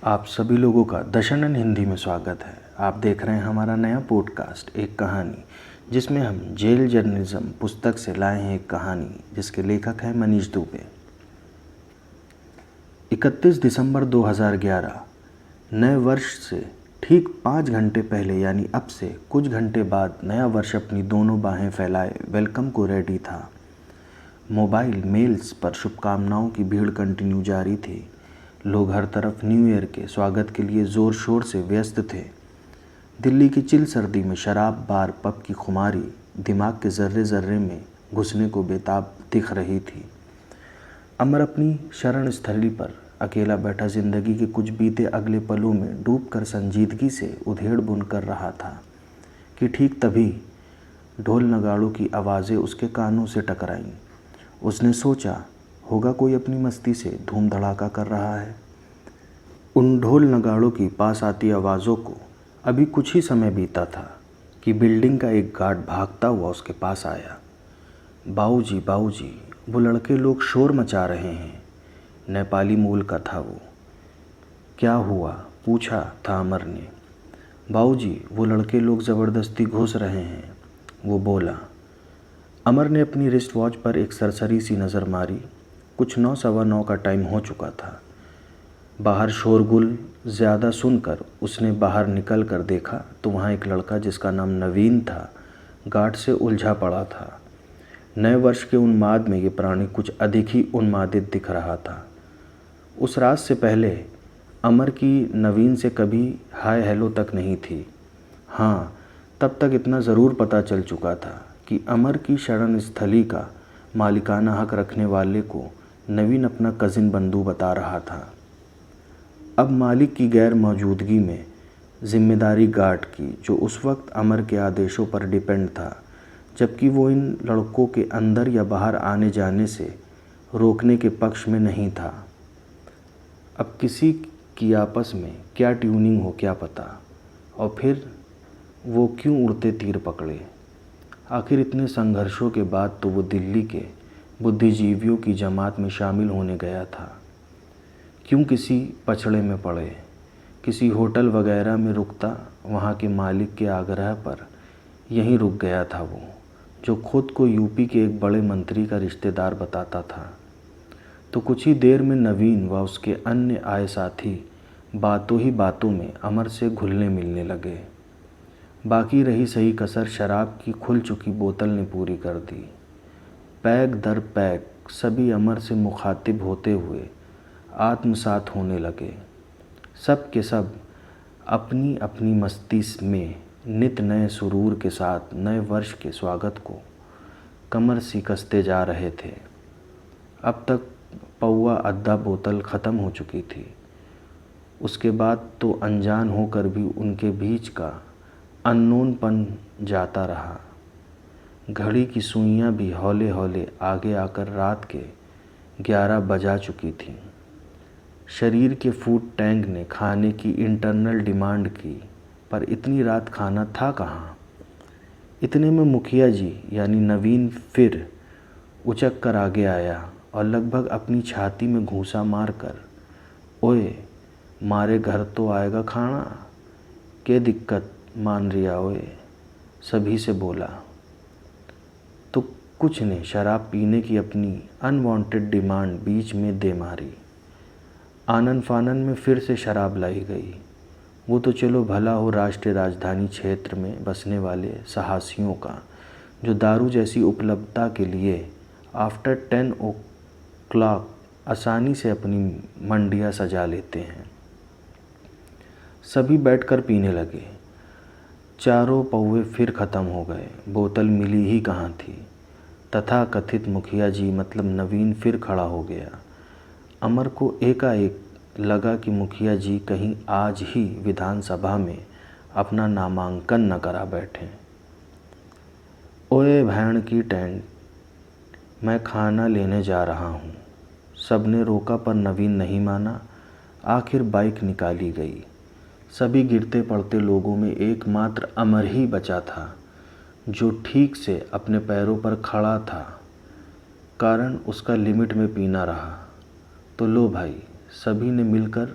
आप सभी लोगों का दशनन हिंदी में स्वागत है। आप देख रहे हैं हमारा नया पॉडकास्ट एक कहानी, जिसमें हम जेल जर्नलिज्म पुस्तक से लाए हैं एक कहानी जिसके लेखक हैं मनीष दुबे। 31 दिसंबर 2011 नए वर्ष से ठीक 5 घंटे पहले, यानी अब से कुछ घंटे बाद नया वर्ष अपनी दोनों बाहें फैलाए वेलकम को रेडी था। मोबाइल मेल्स पर शुभकामनाओं की भीड़ कंटिन्यू जारी थी। लोग हर तरफ न्यू ईयर के स्वागत के लिए ज़ोर शोर से व्यस्त थे। दिल्ली की चिल सर्दी में शराब, बार, पब की खुमारी दिमाग के ज़र्रे ज़र्रे में घुसने को बेताब दिख रही थी। अमर अपनी शरण स्थली पर अकेला बैठा ज़िंदगी के कुछ बीते अगले पलों में डूबकर संजीदगी से उधेड़ बुन कर रहा था कि ठीक तभी ढोल नगाड़ों की आवाज़ें उसके कानों से टकराईं। उसने सोचा, होगा कोई अपनी मस्ती से धूम धड़ाका कर रहा है। उन ढोल नगाड़ों की पास आती आवाज़ों को अभी कुछ ही समय बीता था कि बिल्डिंग का एक गार्ड भागता हुआ उसके पास आया। बाऊजी, बाऊजी, वो लड़के लोग शोर मचा रहे हैं। नेपाली मूल का था वो। क्या हुआ, पूछा था अमर ने। बाऊजी, वो लड़के लोग ज़बरदस्ती घुस रहे हैं, वो बोला। अमर ने अपनी रिस्ट वॉच पर एक सरसरी सी नज़र मारी। कुछ 9 सवा 9 का टाइम हो चुका था। बाहर शोरगुल ज़्यादा सुनकर उसने बाहर निकल कर देखा तो वहाँ एक लड़का जिसका नाम नवीन था गार्ड से उलझा पड़ा था। नए वर्ष के उन्माद में ये प्राणी कुछ अधिक ही उन्मादित दिख रहा था। उस रात से पहले अमर की नवीन से कभी हाय हेलो तक नहीं थी। हाँ, तब तक इतना ज़रूर पता चल चुका था कि अमर की शरण स्थली का मालिकाना हक रखने वाले को नवीन अपना कज़िन बंधु बता रहा था। अब मालिक की गैर मौजूदगी में जिम्मेदारी गार्ड की, जो उस वक्त अमर के आदेशों पर डिपेंड था, जबकि वो इन लड़कों के अंदर या बाहर आने जाने से रोकने के पक्ष में नहीं था। अब किसी की आपस में क्या ट्यूनिंग हो क्या पता, और फिर वो क्यों उड़ते तीर पकड़े। आखिर इतने संघर्षों के बाद तो वो दिल्ली के बुद्धिजीवियों की जमात में शामिल होने गया था। क्यों किसी पछड़े में पड़े, किसी होटल वगैरह में रुकता। वहाँ के मालिक के आग्रह पर यहीं रुक गया था वो, जो खुद को यूपी के एक बड़े मंत्री का रिश्तेदार बताता था। तो कुछ ही देर में नवीन व उसके अन्य आए साथी बातों ही बातों में अमर से घुलने मिलने लगे। बाकी रही सही कसर शराब की खुल चुकी बोतल ने पूरी कर दी। पैग दर पैग सभी अमर से मुखातिब होते हुए आत्मसात होने लगे। सब के सब अपनी अपनी मस्ती में नित नए सुरूर के साथ नए वर्ष के स्वागत को कमर सी कसते जा रहे थे। अब तक पौवा अद्धा बोतल ख़त्म हो चुकी थी। उसके बाद तो अनजान होकर भी उनके बीच का अननोनपन जाता रहा। घड़ी की सुइयां भी हौले हौले आगे आकर रात के 11 बजा चुकी थीं। शरीर के फूड टैंक ने खाने की इंटरनल डिमांड की, पर इतनी रात खाना था कहाँ। इतने में मुखिया जी यानी नवीन फिर उचक कर आगे आया और लगभग अपनी छाती में घूंसा मारकर, ओए मारे घर तो आएगा खाना, क्या दिक्कत मान रिया ओए, सभी से बोला। तो कुछ ने शराब पीने की अपनी अनवांटेड डिमांड बीच में दे मारी। आनन फानन में फिर से शराब लाई गई। वो तो चलो भला हो राष्ट्रीय राजधानी क्षेत्र में बसने वाले साहसियों का, जो दारू जैसी उपलब्धता के लिए आफ्टर 10 o'clock आसानी से अपनी मंडियाँ सजा लेते हैं। सभी बैठकर पीने लगे। चारों पौवे फिर ख़त्म हो गए। बोतल मिली ही कहाँ थी। तथाकथित मुखिया जी मतलब नवीन फिर खड़ा हो गया। अमर को एकाएक लगा कि मुखिया जी कहीं आज ही विधानसभा में अपना नामांकन न करा बैठे। ओए भैन की टेंट, मैं खाना लेने जा रहा हूँ। सबने रोका पर नवीन नहीं माना। आखिर बाइक निकाली गई। सभी गिरते पड़ते लोगों में एकमात्र अमर ही बचा था, जो ठीक से अपने पैरों पर खड़ा था। कारण उसका लिमिट में पीना रहा। तो लो भाई, सभी ने मिलकर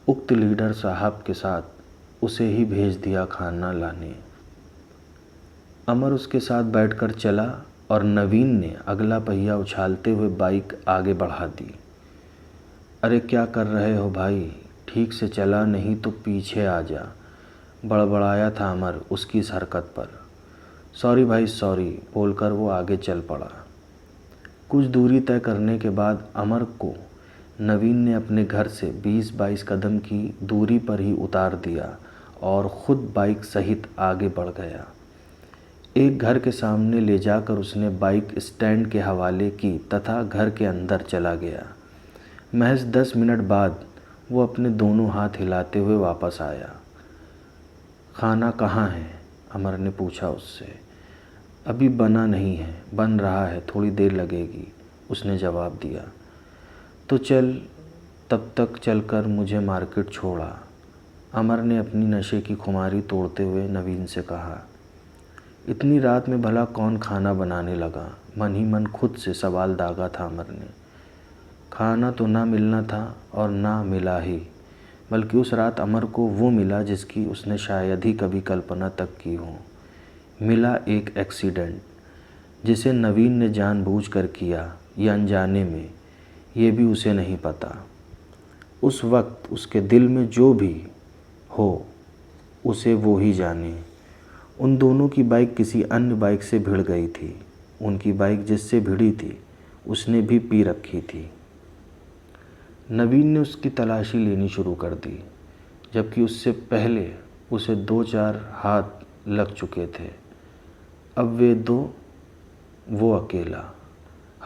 उक्त लीडर साहब के साथ उसे ही भेज दिया खाना लाने। अमर उसके साथ बैठकर चला और नवीन ने अगला पहिया उछालते हुए बाइक आगे बढ़ा दी। अरे क्या कर रहे हो भाई, ठीक से चला नहीं तो पीछे आ जा, बड़बड़ाया था अमर उसकी इस हरकत पर। सॉरी भाई सॉरी बोलकर वो आगे चल पड़ा। कुछ दूरी तय करने के बाद अमर को नवीन ने अपने घर से 20-22 कदम की दूरी पर ही उतार दिया और ख़ुद बाइक सहित आगे बढ़ गया। एक घर के सामने ले जाकर उसने बाइक स्टैंड के हवाले की तथा घर के अंदर चला गया। महज 10 मिनट बाद वो अपने दोनों हाथ हिलाते हुए वापस आया। खाना कहाँ है? अमर ने पूछा उससे। अभी बना नहीं है, बन रहा है, थोड़ी देर लगेगी, उसने जवाब दिया। तो चल, तब तक चलकर मुझे मार्केट छोड़ा, अमर ने अपनी नशे की खुमारी तोड़ते हुए नवीन से कहा। इतनी रात में भला कौन खाना बनाने लगा? मन ही मन खुद से सवाल दागा था अमर ने। खाना तो ना मिलना था और ना मिला ही, बल्कि उस रात अमर को वो मिला जिसकी उसने शायद ही कभी कल्पना तक की हो। मिला एक एक्सीडेंट, जिसे नवीन ने जानबूझकर किया या अनजाने में, ये भी उसे नहीं पता। उस वक्त उसके दिल में जो भी हो उसे वो ही जाने। उन दोनों की बाइक किसी अन्य बाइक से भिड़ गई थी। उनकी बाइक जिससे भिड़ी थी उसने भी पी रखी थी। नवीन ने उसकी तलाशी लेनी शुरू कर दी, जबकि उससे पहले उसे 2-4 हाथ लग चुके थे। अब वे दो, वो अकेला।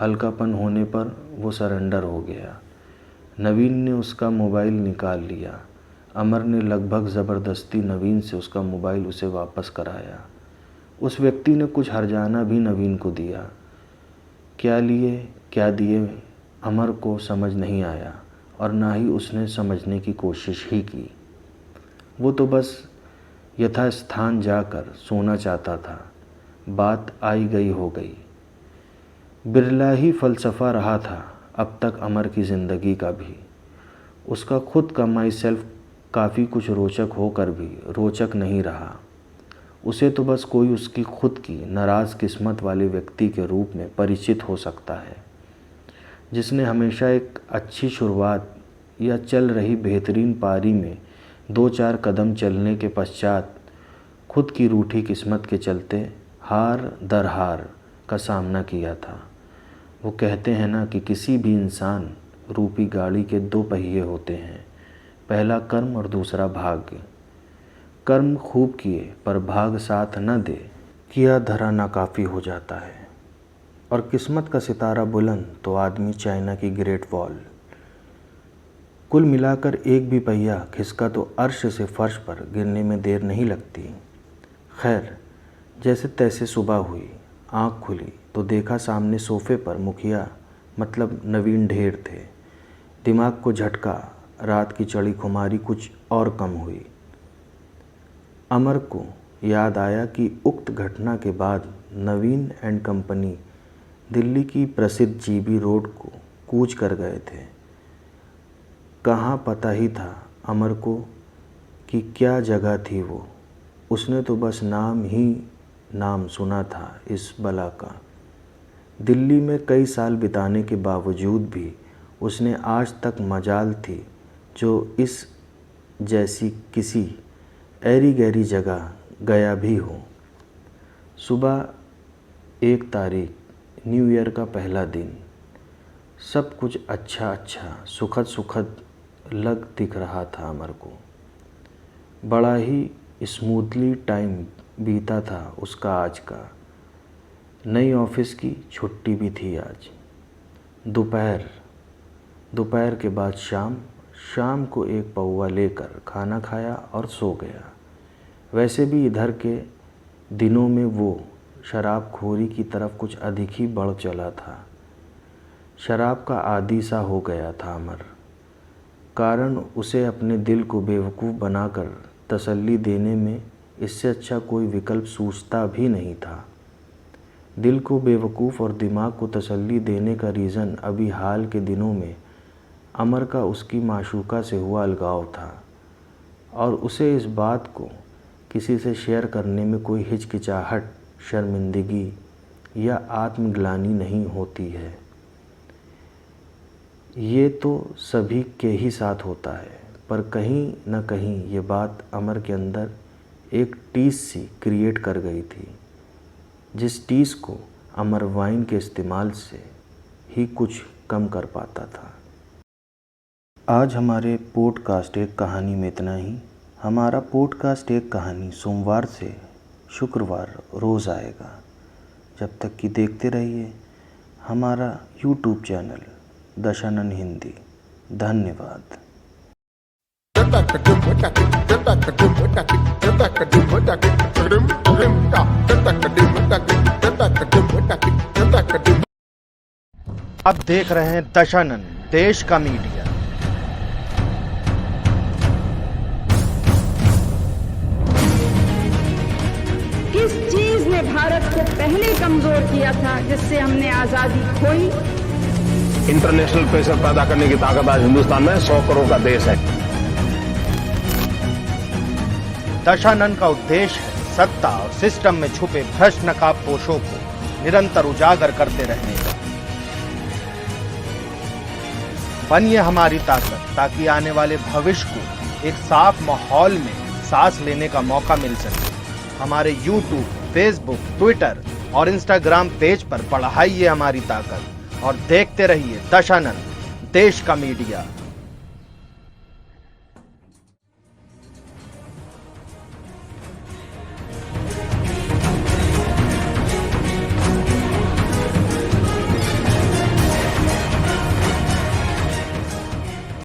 हल्कापन होने पर वो सरेंडर हो गया। नवीन ने उसका मोबाइल निकाल लिया। अमर ने लगभग ज़बरदस्ती नवीन से उसका मोबाइल उसे वापस कराया। उस व्यक्ति ने कुछ हर्जाना भी नवीन को दिया। क्या लिए क्या दिए अमर को समझ नहीं आया और ना ही उसने समझने की कोशिश ही की। वो तो बस यथास्थान जाकर सोना चाहता था। बात आई गई हो गई। बिरला ही फ़लसफ़ा रहा था अब तक अमर की ज़िंदगी का भी। उसका खुद का माई सेल्फ काफ़ी कुछ रोचक होकर भी रोचक नहीं रहा। उसे तो बस कोई उसकी खुद की नाराज़ किस्मत वाले व्यक्ति के रूप में परिचित हो सकता है, जिसने हमेशा एक अच्छी शुरुआत या चल रही बेहतरीन पारी में 2-4 कदम चलने के पश्चात खुद की रूठी किस्मत के चलते हार दर हार का सामना किया था। वो कहते हैं ना कि किसी भी इंसान रूपी गाड़ी के 2 पहिए होते हैं, पहला कर्म और दूसरा भाग्य। कर्म खूब किए पर भाग साथ न दे, किया धरा नाकाफ़ी हो जाता है। और किस्मत का सितारा बुलंद तो आदमी चाइना की ग्रेट वॉल। कुल मिलाकर एक भी पहिया खिसका तो अर्श से फर्श पर गिरने में देर नहीं लगती। खैर, जैसे तैसे सुबह हुई। आँख खुली तो देखा सामने सोफ़े पर मुखिया मतलब नवीन ढेर थे। दिमाग को झटका, रात की चढ़ी खुमारी कुछ और कम हुई। अमर को याद आया कि उक्त घटना के बाद नवीन एंड कंपनी दिल्ली की प्रसिद्ध जीबी रोड को कूच कर गए थे। कहाँ पता ही था अमर को कि क्या जगह थी वो। उसने तो बस नाम ही नाम सुना था इस बला का। दिल्ली में कई साल बिताने के बावजूद भी उसने आज तक मजाल थी जो इस जैसी किसी ऐरी गैरी जगह गया भी हो। सुबह 1 तारीख, न्यू ईयर का पहला दिन। सब कुछ अच्छा सुखद सुखद लग दिख रहा था अमर को। बड़ा ही स्मूथली टाइम बीता था उसका आज का। नई ऑफिस की छुट्टी भी थी आज। दोपहर के बाद शाम को एक पौवा लेकर खाना खाया और सो गया। वैसे भी इधर के दिनों में वो शराबखोरी की तरफ कुछ अधिक ही बढ़ चला था। शराब का आदी सा हो गया था अमर। कारण उसे अपने दिल को बेवकूफ़ बनाकर तसल्ली देने में इससे अच्छा कोई विकल्प सूझता भी नहीं था। दिल को बेवकूफ़ और दिमाग को तसल्ली देने का रीज़न अभी हाल के दिनों में अमर का उसकी माशूका से हुआ अलगाव था और उसे इस बात को किसी से शेयर करने में कोई हिचकिचाहट, शर्मिंदगी या आत्मग्लानि नहीं होती है। ये तो सभी के ही साथ होता है, पर कहीं न कहीं ये बात अमर के अंदर एक टीस सी क्रिएट कर गई थी, जिस टीस को अमर वाइन के इस्तेमाल से ही कुछ कम कर पाता था। आज हमारे पॉडकास्ट एक कहानी में इतना ही। हमारा पॉडकास्ट एक कहानी सोमवार से शुक्रवार रोज़ आएगा। जब तक कि देखते रहिए हमारा यूट्यूब चैनल दशानन हिंदी। धन्यवाद। आप देख रहे हैं दशानन, देश का मीडिया। किस चीज ने भारत को पहले कमजोर किया था जिससे हमने आजादी खोई? इंटरनेशनल प्रेशर पैदा करने की ताकत आज हिंदुस्तान में 100 करोड़ का देश है। दशानन का उद्देश्य है सत्ता और सिस्टम में छुपे भ्रष्ट नकाबपोशों को निरंतर उजागर करते रहने का। बनिए हमारी ताकत, ताकि आने वाले भविष्य को एक साफ माहौल में सांस लेने का मौका मिल सके। हमारे YouTube, Facebook, Twitter और Instagram पेज पर बढ़ाइए हमारी ताकत और देखते रहिए दशानन, देश का मीडिया।